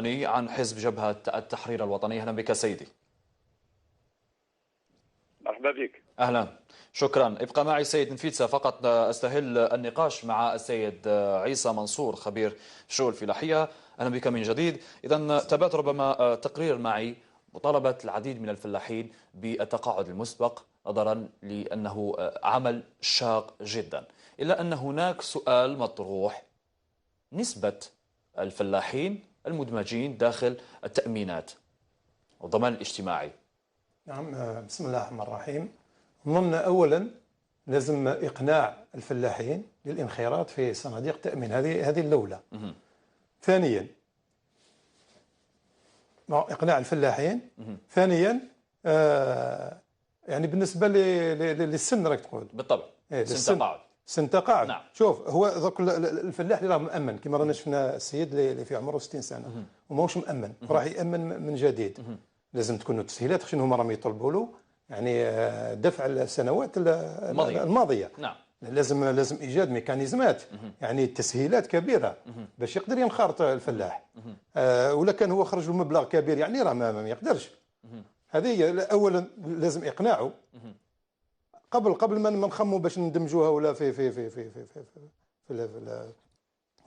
عن حزب جبهة التحرير الوطني. أهلا بك سيدي. مرحبا بك. أهلا، شكرا. ابقى معي سيد نفيتسا، فقط أستهل النقاش مع السيد عيسى منصور خبير الشؤون الفلاحية. أهلا بك من جديد. إذا تابعت ربما تقرير معي مطالبة العديد من الفلاحين بالتقاعد المسبق نظرا لأنه عمل شاق جدا، إلا أن هناك سؤال مطروح: نسبة الفلاحين المدمجين داخل التأمينات والضمان الاجتماعي. نعم، بسم الله الرحمن الرحيم. أظن أولا لازم إقناع الفلاحين للانخراط في صناديق التأمين، هذه الأولى. ثانيا إقناع الفلاحين. ثانيا يعني بالنسبة للسن راك تقول بالطبع سن تقاعد. سن تقاعد. نعم. شوف، هو ذاك الفلاح اللي راه مأمن كما رانا شفنا السيد اللي في عمره 60 سنة وماهوش مأمن راح يأمن من جديد. لازم تكون التسهيلات خشن هما راهم يطلبوا له، يعني دفع السنوات الماضية. نعم. لازم ايجاد ميكانيزمات، يعني تسهيلات كبيره باش يقدر ينخرط الفلاح. ولا كان هو خرج له مبلغ كبير يعني راه ما يقدرش. هذه اولا لازم اقناعه قبل ما نخموا باش ندمجوها ولا في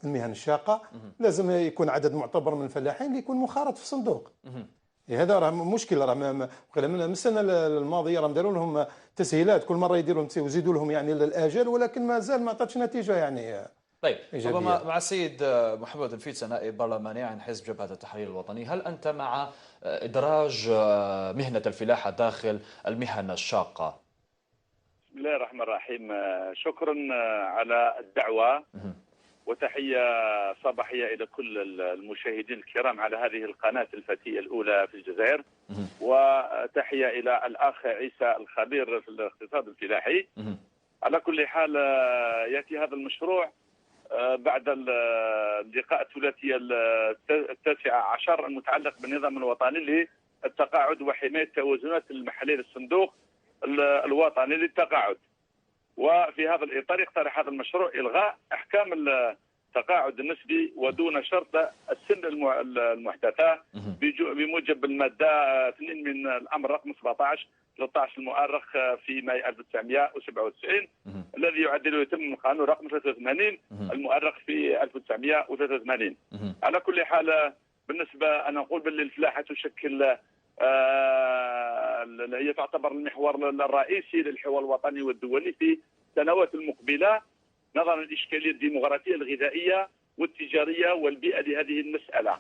المهن الشاقه. لازم يكون عدد معتبر من الفلاحين اللي يكون منخرط في الصندوق. هذا راه مشكل. راه من السنه الماضيه راه داروا لهم تسهيلات، كل مره يديروا لهم ويزيدوا لهم يعني الاجل، ولكن مازال ما عطاتش نتيجه يعني. طيب، إيجابية. ربما مع السيد محمد نفيتسا نائب برلماني عن حزب جبهة التحرير الوطني، هل أنت مع إدراج مهنة الفلاحة داخل المهن الشاقة؟ بسم الله الرحمن الرحيم. شكرا على الدعوة، وتحية صباحية إلى كل المشاهدين الكرام على هذه القناة الفتية الأولى في الجزائر. وتحية إلى الأخ عيسى الخبير في الاقتصاد الفلاحي. على كل حال يأتي هذا المشروع بعد اللقاء الثلاثي 19 المتعلق بالنظام الوطني للتقاعد وحماية التوازنات المحلية للصندوق الوطني للتقاعد. وفي هذا الإطار يقترح هذا المشروع إلغاء أحكام التقاعد النسبي ودون شرط السن المحدثة بموجب المادة 2 من الأمر رقم 17/13 المؤرخ في ماي 1997 الذي يعدل ويتم من قانون رقم 83 المؤرخ في 1983. على كل حال بالنسبة أنا نقول باللي الفلاحة تشكل هي تعتبر المحور الرئيسي للحوار الوطني والدولي في السنوات المقبلة نظرا للإشكالية الديمغرافية الغذائية والتجارية والبيئة لهذه المسألة.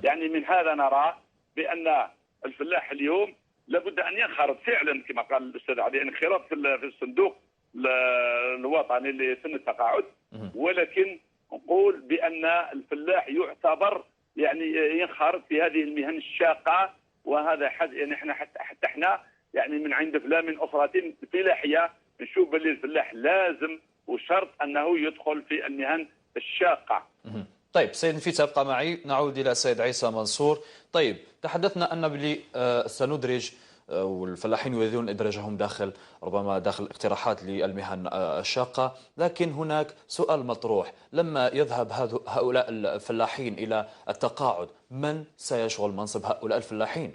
يعني من هذا نرى بأن الفلاح اليوم لابد أن ينخرط فعلا كما قال الأستاذ علي، انخراط في الصندوق الوطني لسن التقاعد. ولكن نقول بأن الفلاح يعتبر يعني ينخرط في هذه المهن الشاقة، وهذا يعني حتى احنا يعني من عند فلان من أسرة فلاحية نشوف باللي الفلاح لازم وشرط أنه يدخل في المهن الشاقة. طيب سيد نفيتسا ابقى معي، نعود إلى السيد عيسى منصور. طيب تحدثنا أن بلي سندرج والفلاحين يريدون إدراجهم ربما داخل اقتراحات للمهن الشاقة، لكن هناك سؤال مطروح: لما يذهب هؤلاء الفلاحين إلى التقاعد من سيشغل منصب هؤلاء الفلاحين؟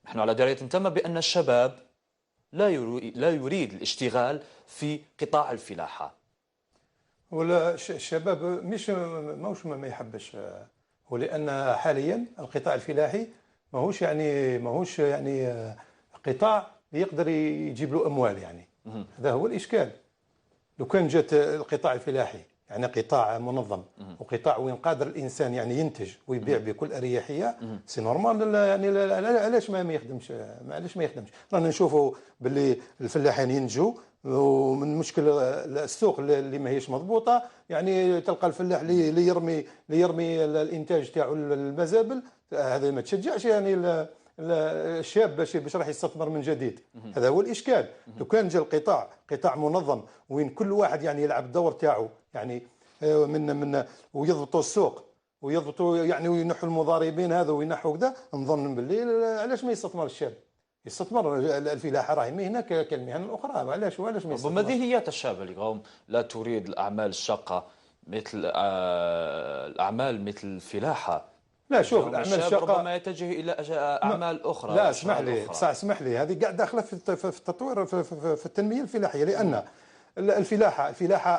نحن على دراية تامة بأن الشباب لا يريد الاشتغال في قطاع الفلاحة. ولا الشباب ماهوش ما يحبش، ولأن حاليا القطاع الفلاحي ماهوش يعني قطاع يقدر يجيب له أموال يعني. هذا هو الإشكال. لو كان جات القطاع الفلاحي يعني قطاع منظم وقطاع وين قادر الإنسان يعني ينتج ويبيع بكل أريحية، سي نورمال. يعني علاش ما يخدمش؟ علاش ما يخدمش؟ رانا نشوفوا باللي الفلاحين ينتجوا، ومن مشكل السوق اللي ماهيش مضبوطه. يعني تلقى الفلاح اللي يرمي الانتاج تاعو المزابل، هذا ما تشجعش يعني الشاب باش راح يستثمر من جديد. هذا هو الاشكال. لو كان جا قطاع منظم وين كل واحد يعني يلعب الدور تاعو، يعني من ويضبطوا السوق ويضبطوا يعني وينحوا المضاربين هذا وينحوا كذا، نظن باللي علاش ما يستثمر الشاب؟ يستثمر. الفلاحه راهي مهنه كالمهن الاخرى، علاش ما يستثمر؟ ربما ذهنيات الشاب اليوم لا تريد الأعمال الشاقة مثل الأعمال مثل الفلاحة. لا شوف، الاعمال الشاب الشاقه ربما يتجه الى اعمال اخرى لا اسمح واشغال لي، اخرى. بصح اسمح لي، هذه قاعد داخله في التطوير في التنميه الفلاحيه، لان الفلاحه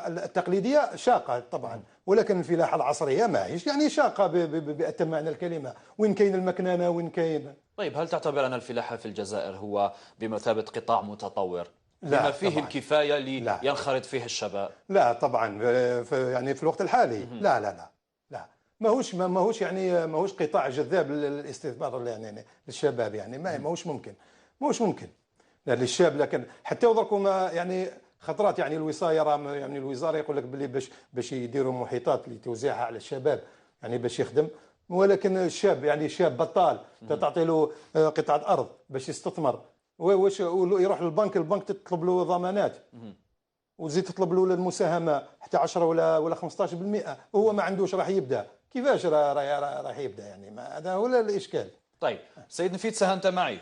التقليديه شاقه طبعا، ولكن الفلاحه العصريه ماهيش يعني شاقه باتم معنى الكلمه، وين كاين المكننه وين كاين. طيب، هل تعتبر أن الفلاحة في الجزائر هو بمثابة قطاع متطور لا بما فيه طبعا. الكفاية لا لينخرط فيه الشباب؟ لا طبعا، يعني في الوقت الحالي لا لا لا لا، ماهوش قطاع جذاب للاستثمار يعني للشباب، يعني ماهوش ممكن، ماهوش ممكن لا للشاب. لكن حتى وضركم يعني خطرات يعني الوصايه يعني الوزاره يقول لك باللي باش يديروا محيطات لتوزيعها على الشباب يعني باش يخدم، ولكن الشاب يعني شاب بطال تعطي له قطعه ارض باش يستثمر، واش يروح للبنك، البنك تطلب له ضمانات وتزيد تطلب له المساهمه حتى 10 ولا 15%، وهو ما عندوش راح يبدا كيفاش راح يبدا يعني، ما هذا هو الاشكال. طيب سيد نفيتسة، أنت معي؟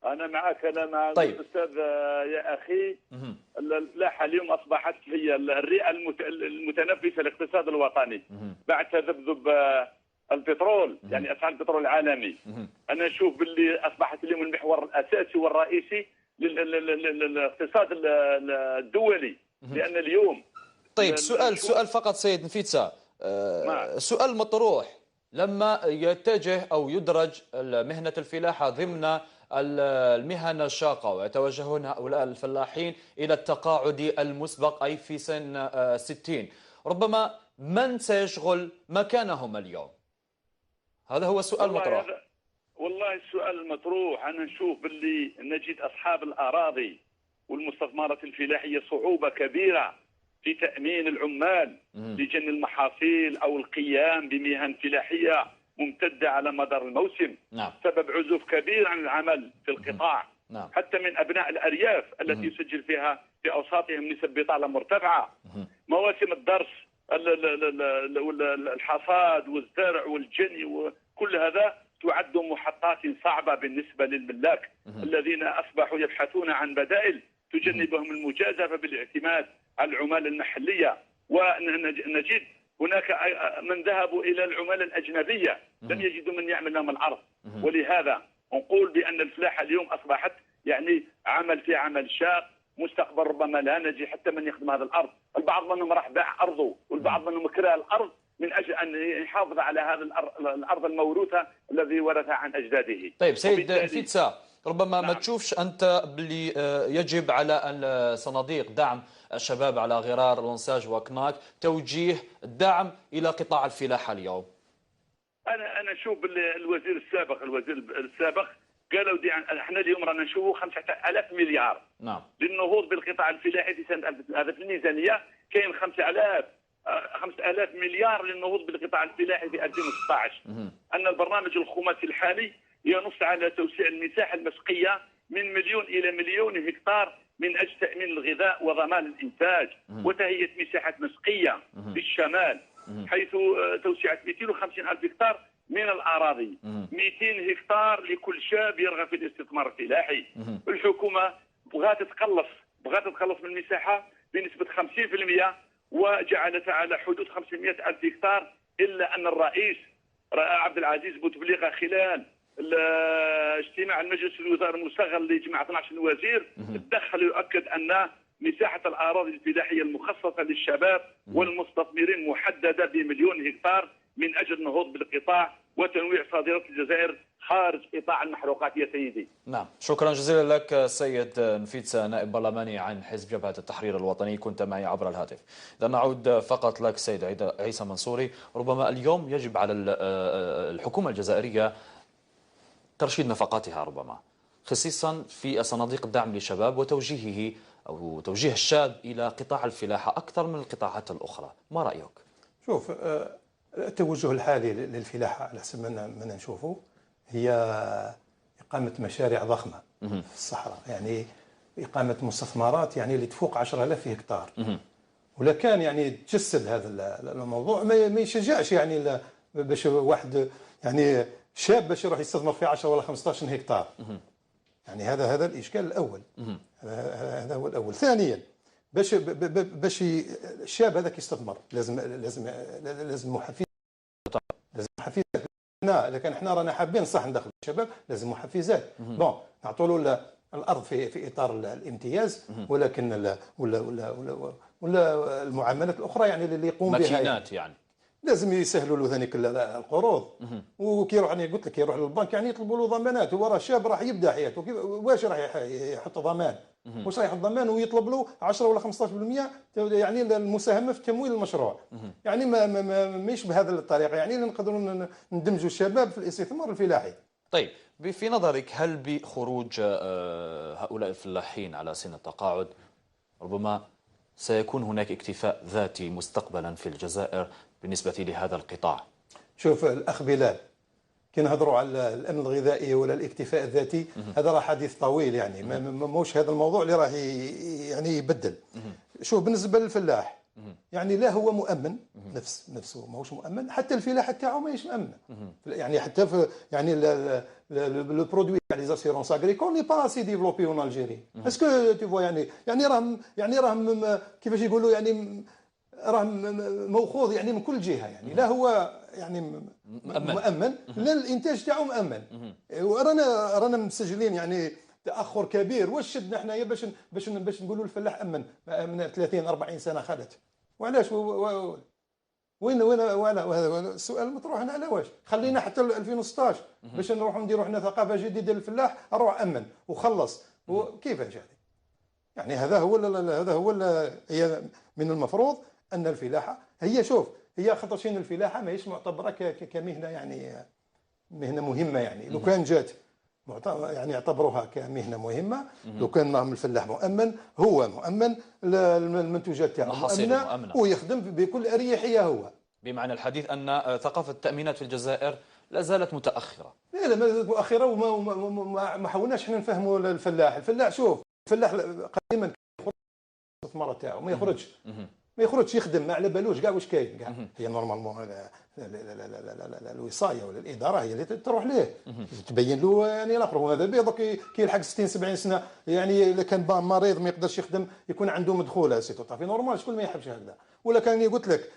انا معك، انا مع طيب. الاستاذ يا اخي. الفلاحه اليوم اصبحت هي الرئه المتنفسه للاقتصاد الوطني بعد تذبذب البترول، يعني اسعار البترول العالمي. انا نشوف باللي اصبحت اليوم المحور الاساسي والرئيسي للاقتصاد الدولي، لان اليوم طيب، سؤال فقط سيد نفيتسة، سؤال مطروح: لما يتجه أو يدرج مهنة الفلاحة ضمن المهن الشاقة ويتوجهون هؤلاء الفلاحين إلى التقاعد المسبق أي في سن 60، ربما من سيشغل مكانهم اليوم؟ هذا هو سؤال مطروح. والله السؤال المطروح، أنا نشوف باللي نجد أصحاب الأراضي والمستثمرات الفلاحية صعوبة كبيرة في تأمين العمال لجني المحاصيل أو القيام بمهن فلاحية ممتدة على مدار الموسم. نعم. سبب عزوف كبير عن العمل في القطاع. نعم. حتى من أبناء الأرياف التي يسجل فيها في أوساطهم نسب بطالة مرتفعة. مواسم الدرس، الحصاد والزرع والجني وكل هذا تعد محطات صعبة بالنسبة للملاك الذين أصبحوا يبحثون عن بدائل تجنبهم المجازفة بالاعتماد على العمالة المحلية. ونجد هناك من ذهبوا إلى العمالة الأجنبية لم يجدوا من يعمل لهم الأرض. ولهذا نقول بأن الفلاحة اليوم أصبحت يعني عمل شاق، مستقبل ربما لا نجي حتى من يخدم هذا الأرض. البعض منهم راح باع أرضه، والبعض منهم كره الأرض من أجل أن يحافظ على هذا الأرض الموروثة الذي ورثها عن أجداده. طيب سيد نفيتسة، ربما ما تشوفش أنت باللي يجب على صناديق دعم الشباب على غرار لونساج وكناك توجيه الدعم إلى قطاع الفلاحة اليوم؟ أنا أشوف الوزير السابق قالوا احنا اليوم رانا نشوفوا 5000 مليار. نعم. للنهوض بالقطاع الفلاحي في سنة هذا في الميزانية كاين 5000 مليار للنهوض بالقطاع الفلاحي في 2016. أن البرنامج الخماسي الحالي ينص على توسيع المساحة المسقية من 1,000,000 إلى 1,000,000 هكتار من أجل تأمين الغذاء وضمان الإنتاج وتهيئة مساحات مسقية في الشمال، حيث توسعة 250,000 هكتار من الأراضي، 200 هكتار لكل شاب يرغب في الاستثمار الفلاحي. الحكومة بغات تتخلص من المساحة بنسبة 50% وجعلتها على حدود 500,000 هكتار، إلا أن الرئيس عبد العزيز بوتفليقة خلال اجتماع المجلس الوزاري المصغر لجمع 12 وزير تدخل يؤكد أن مساحة الأراضي الفلاحية المخصصة للشباب والمستثمرين محددة ب1,000,000 هكتار من أجل النهوض بالقطاع وتنويع صادرات الجزائر خارج قطاع المحروقات يا سيدي. نعم، شكرا جزيلا لك سيد نفيتسة، نائب برلماني عن حزب جبهة التحرير الوطني، كنت معي عبر الهاتف. إذا نعود فقط لك سيد عيسى منصوري، ربما اليوم يجب على الحكومة الجزائرية ترشيد نفقاتها ربما، خصيصا في صناديق الدعم للشباب وتوجيهه أو توجيه الشاب إلى قطاع الفلاحة أكثر من القطاعات الأخرى. ما رأيك؟ شوف، التوجه الحالي للفلاحة على حسب ما نشوفه هي إقامة مشاريع ضخمة في الصحراء، يعني إقامة مستثمرات يعني اللي تفوق 10,000 هكتار. ولا كان يعني تجسد هذا الموضوع ما يشجعش يعني باش واحد يعني شاب باش يروح يستثمر في 10 ولا 15 هكتار. يعني هذا الإشكال الأول. هذا هو الأول. ثانيا، باش الشاب هذاك يستثمر لازم محفز لازم محفزات. لكن احنا رانا حابين صح ندخلوا الشباب، لازم محفزات. بون نعطوا له الارض في اطار الامتياز، ولكن ولا المعاملات الاخرى يعني اللي يقوم بها ماكينات يعني لازم يسهلوا له ذلك القروض. وكي يروح، يعني قلت لك يروح للبنك يعني يطلبوا له ضمانات. هو راه شاب راح يبدا حياته، واش راح يحط ضمان؟ واش راح يحط ضمان ويطلب له 10 ولا 15% يعني المساهمه في تمويل المشروع؟ يعني ما يشبه هذه الطريقه يعني نقدروا ندمجوا الشباب في الاستثمار الفلاحي. طيب، في نظرك هل بخروج هؤلاء الفلاحين على سن التقاعد ربما سيكون هناك اكتفاء ذاتي مستقبلا في الجزائر بالنسبة لهذا القطاع؟ شوف الأخ بلال، كي نهضروا على الأمن الغذائي ولا الاكتفاء الذاتي، هذا راه حديث طويل يعني موش هذا الموضوع اللي راه يعني يبدل. شوف بالنسبة للفلاح يعني لا هو مؤمن نفسه ماهوش مؤمن، حتى الفلاحه تاعو ماهيش مؤمنه. يعني حتى في يعني لو برودوي تاع لي زاسيرونس اغريكول ني با سي ديفلوبي اون الجيري. اسكو تي فوا يعني راهم كيفاش يقولوا يعني راهم موخوذ يعني من كل جهه، يعني لا هو يعني مؤمن لا الانتاج تاعو مؤمن. ورانا مسجلين يعني تاخر كبير. واش شدنا حنايا باش نقولوا الفلاح امن 30 40 سنه خلت؟ وعلاش وين السؤال المطروح هنا على واش خلينا حتى 2016 باش نروحوا نديروا حنا ثقافه جديده للفلاح، روح امن وخلص. وكيفاش يعني هذا هو هي من المفروض ان الفلاحه هي، شوف هي خطرشين الفلاحه ماهيش معتبره كمهنه يعني مهنه مهمه. يعني لو كان جات يعني يعتبروها كمهنه مهمه، لو كان الفلاح مؤمن، هو مؤمن، المنتوجات تاعو مؤمنه ويخدم بكل اريحيه. هو بمعنى الحديث ان ثقافه التامينات في الجزائر لا زالت متاخره. لا ما زالت متاخره، وما حاولناش احنا نفهموا الفلاح. شوف الفلاح قديما يخرج الاستثمار تاعو ما يخرجش يخدم، ما على بالوش كاع واش كاين كاع. هي نورمالمون الوصايه ولا الاداره هي اللي تروح ليه تبين له يعني الاخر. وهذا بيض كي يلحق 60 70 سنه يعني اذا كان مريض ما يقدرش يخدم يكون عنده مدخوله سي تو طافي نورمال. شكون ما يحبش هكذا؟ ولا كان قلت لك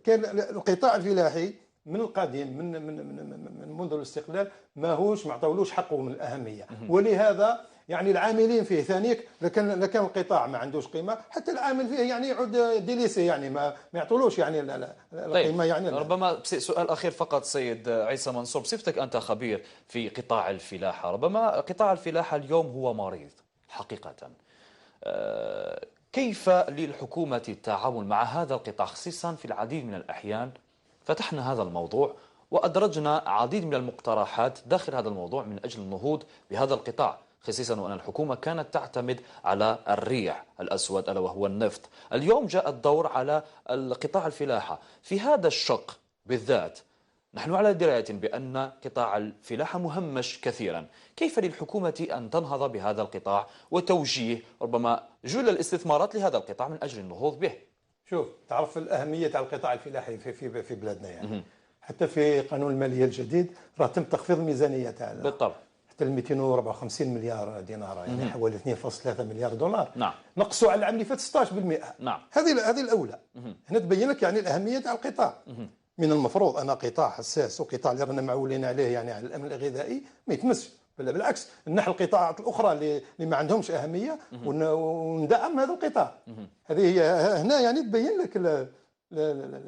كان القطاع الفلاحي من القديم من منذ الاستقلال ماهوش ما عطاولوش حقه من الاهميه. ولهذا يعني العاملين فيه ثانيك لكن القطاع ما عندوش قيمه، حتى العامل فيه يعني يعود ديليسي يعني ما يعطولوش يعني القيمه. طيب يعني ربما سؤال اخير فقط سيد عيسى منصور، بصفتك انت خبير في قطاع الفلاحه، ربما قطاع الفلاحه اليوم هو مريض حقيقه. كيف للحكومه التعامل مع هذا القطاع، خصيصا في العديد من الاحيان فتحنا هذا الموضوع وادرجنا عديد من المقترحات داخل هذا الموضوع من اجل النهوض بهذا القطاع، خصيصا وأن الحكومة كانت تعتمد على الريع الأسود ألا وهو النفط. اليوم جاء الدور على القطاع الفلاحة. في هذا الشق بالذات نحن على دراية بأن قطاع الفلاحة مهمش كثيرا. كيف للحكومة أن تنهض بهذا القطاع وتوجيه ربما جل الاستثمارات لهذا القطاع من أجل النهوض به؟ شوف تعرف الأهمية تاع القطاع الفلاحي في بلادنا يعني حتى في قانون المالية الجديد راه تم تخفيض الميزانية تاعنا بالطبع حتى ل 254 مليار دينار، يعني حوالي 2.3 مليار دولار. نعم. نقصوا على العام اللي فات 16%. نعم. هذه الأولى. هنا تبين لك يعني الأهمية تاع القطاع. من المفروض أن قطاع حساس وقطاع اللي رانا معولين عليه يعني على الأمن الغذائي ما يتمسش، بالعكس نحو القطاعات الأخرى اللي ما عندهمش أهمية وندعم هذا القطاع. هذه هي هنا يعني تبين لك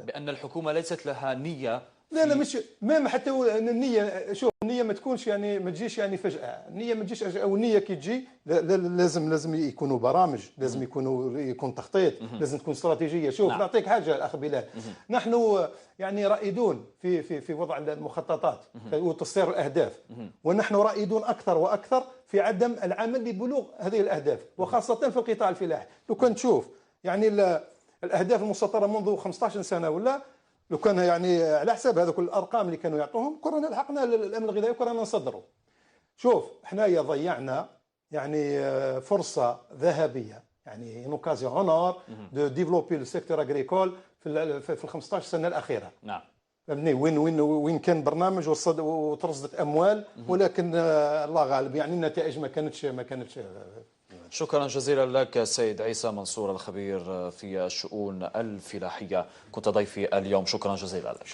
بأن الحكومة ليست لها نية. لا مش ما حتى النية. شوف النية ما تكونش يعني ما تجيش يعني فجأة. النية ما تجيش، او النية كي تجي لازم يكونوا برامج، لازم يكون تخطيط، لازم تكون استراتيجية. شوف نعم. نعطيك حاجة الأخ بلال، نحن يعني رائدون في وضع المخططات وتصدير الأهداف، ونحن رائدون أكثر وأكثر في عدم العمل لبلوغ هذه الأهداف، وخاصة في القطاع الفلاحي. لو كان تشوف يعني الأهداف المسطرة منذ 15 سنة ولا لو كان يعني على حساب هذوك الارقام اللي كانوا يعطوهم كنا لحقنا الامن الغذائي وكنا نصدروا. شوف حنايا ضيعنا يعني فرصه ذهبيه، يعني اوكازيون اونور دو ديفلوبي لو سيكتور اغريكول في ال 15 سنه الاخيره. نعم. فهمتني وين كان برنامج وترصدت اموال، ولكن الله غالب يعني النتائج ما كانتش. شكرا جزيلا لك سيد عيسى منصور الخبير في الشؤون الفلاحية، كنت ضيفي اليوم. شكرا جزيلا لك.